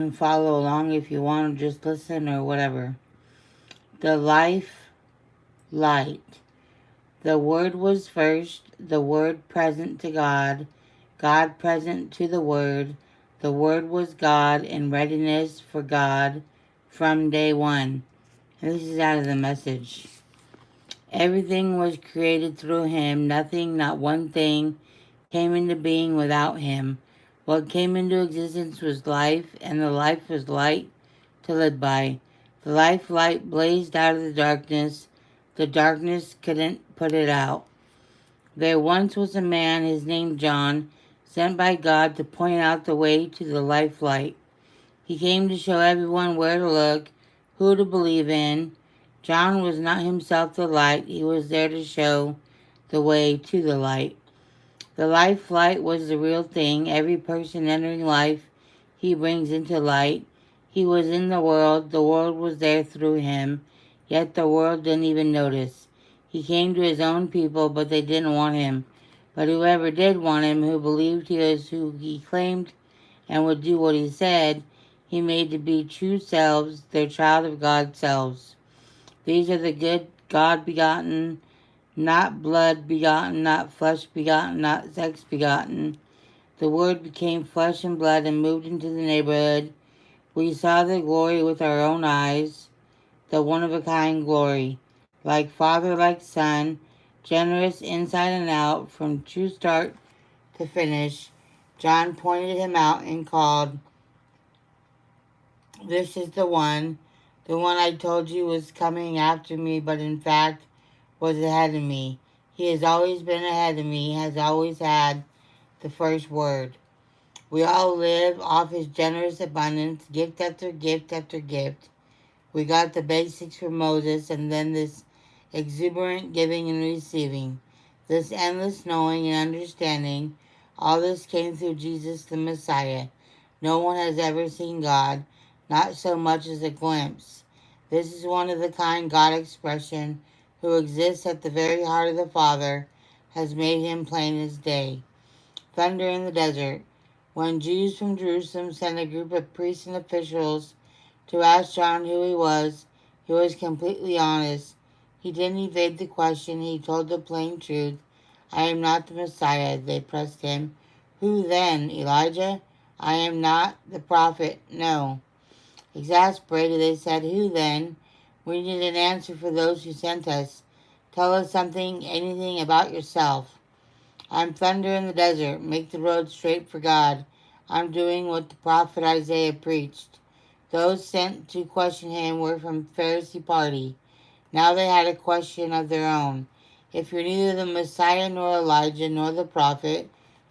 and follow along if you want to just listen or whatever. The life light. The Word was first, the Word present to God, God present to the Word was God in readiness for God from day one. And this is out of the message. Everything was created through him, nothing, not one thing, came into being without him. What came into existence was life, and the life was light to live by. The life light blazed out of the darkness. The darkness couldn't put it out. There once was a man, his name John, sent by God to point out the way to the life light. He came to show everyone where to look, who to believe in. John was not himself the light, he was there to show the way to the light. The life light was the real thing. Every person entering life, he brings into light. He was in the world was there through him, yet the world didn't even notice. He came to his own people, but they didn't want him. But whoever did want him, who believed he was who he claimed and would do what he said, he made to be true selves, their child of God selves. These are the good God begotten, not blood begotten, not flesh begotten, not sex begotten. The Word became flesh and blood and moved into the neighborhood. We saw the glory with our own eyes, the one of a kind glory, like Father, like Son, generous inside and out, from true start to finish. John pointed him out and called, "This is the one I told you was coming after me, but in fact was ahead of me. He has always been ahead of me, has always had the first word." We all live off his generous abundance, gift after gift after gift. We got the basics from Moses and then this exuberant giving and receiving, this endless knowing and understanding. All this came through Jesus the Messiah. No one has ever seen God, not so much as a glimpse. This is one of the kind God expression who exists at the very heart of the Father, has made him plain as day. Thunder in the desert. When Jews from Jerusalem sent a group of priests and officials to ask John who he was completely honest. He didn't evade the question, he told the plain truth. "I am not the Messiah," they pressed him. "Who then? Elijah?" "I am not the prophet, no." Exasperated, they said, "Who then? We need an answer for those who sent us. Tell us something, anything about yourself." "I'm thunder in the desert. Make the road straight for God. I'm doing what the prophet Isaiah preached." Those sent to question him were from the Pharisee party. Now they had a question of their own. "If you're neither the Messiah nor Elijah nor the prophet,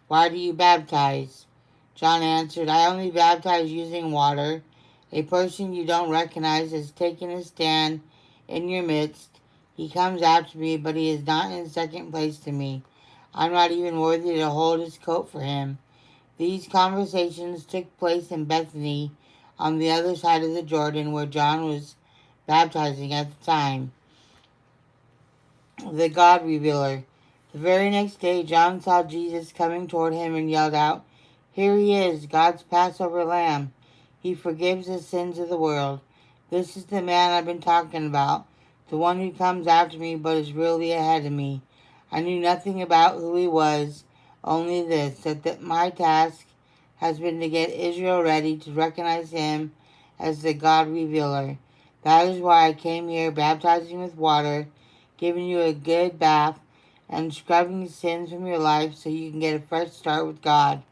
why do you baptize?" John answered, "I only baptize using water. A person you don't recognize has taken a stand in your midst. He comes after me, but he is not in second place to me. I'm not even worthy to hold his coat for him." These conversations took place in Bethany on the other side of the Jordan where John was baptizing at the time. The God Revealer. The very next day, John saw Jesus coming toward him and yelled out, "Here he is, God's Passover lamb. He forgives the sins of the world. This is the man I've been talking about, the one who comes after me but is really ahead of me. I knew nothing about who he was, only this, that my task has been to get Israel ready to recognize him as the God Revealer. That is why I came here baptizing with water, giving you a good bath, and scrubbing the sins from your life so you can get a fresh start with God."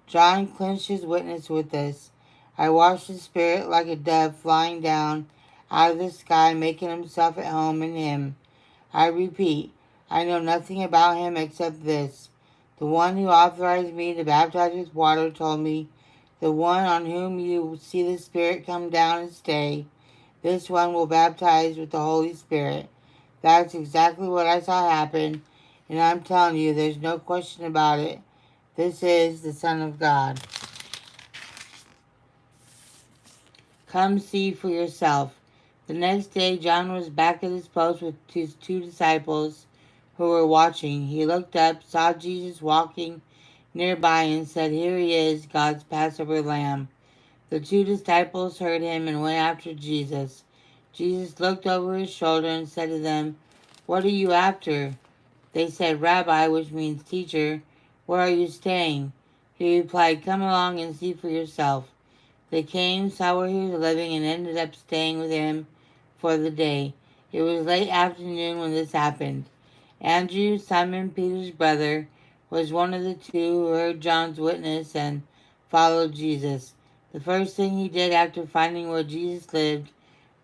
John clinched his witness with this. "I watched the Spirit like a dove flying down out of the sky, making himself at home in him. I repeat, I know nothing about him except this. The one who authorized me to baptize with water told me, 'The one on whom you see the Spirit come down and stay, this one will baptize with the Holy Spirit.' That's exactly what I saw happen, and I'm telling you, there's no question about it. This is the Son of God. Come see for yourself." The next day, John was back at his post with his two disciples who were watching. He looked up, saw Jesus walking nearby, and said, "Here he is, God's Passover lamb." The two disciples heard him and went after Jesus. Jesus looked over his shoulder and said to them, "What are you after?" They said, "Rabbi," which means teacher, "where are you staying?" He replied, "Come along and see for yourself." They came, saw where he was living, and ended up staying with him for the day. It was late afternoon when this happened. Andrew, Simon Peter's brother, was one of the two who heard John's witness and followed Jesus. The first thing he did after finding where Jesus lived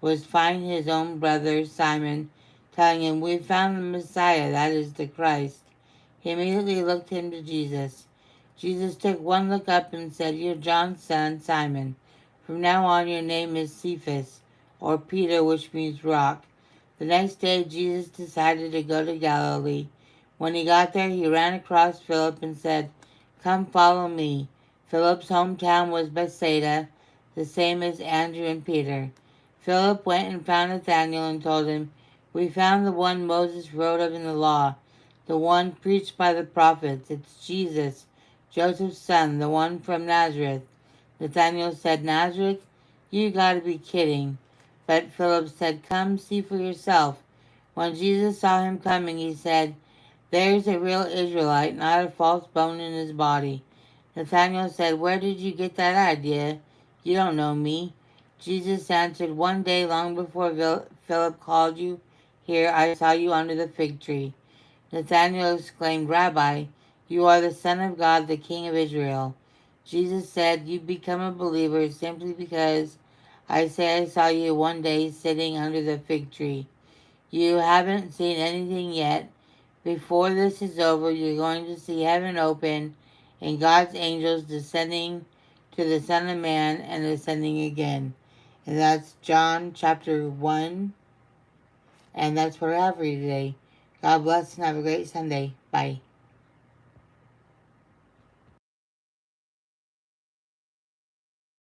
was find his own brother Simon, telling him, "We found the Messiah, that is the Christ." He immediately looked him to Jesus. Jesus took one look up and said, "You're John's son, Simon. From now on your name is Cephas, or Peter, which means rock." The next day Jesus decided to go to Galilee. When he got there, he ran across Philip and said, "Come follow me." Philip's hometown was Bethsaida, the same as Andrew and Peter. Philip went and found Nathanael and told him, "We found the one Moses wrote of in the law, the one preached by the prophets. It's Jesus, Joseph's son, the one from Nazareth." Nathanael said, "Nazareth? You gotta be kidding." But Philip said, "Come see for yourself." When Jesus saw him coming, he said, "There's a real Israelite, not a false bone in his body." Nathanael said, "Where did you get that idea? You don't know me." Jesus answered, "One day long before Philip called you here, I saw you under the fig tree." Nathanael exclaimed, "Rabbi, you are the Son of God, the King of Israel." Jesus said, "You become a believer simply because I say I saw you one day sitting under the fig tree. You haven't seen anything yet. Before this is over, you're going to see heaven open and God's angels descending to the Son of Man and ascending again." And that's John chapter 1. And that's what I have for you today. God bless and have a great Sunday. Bye.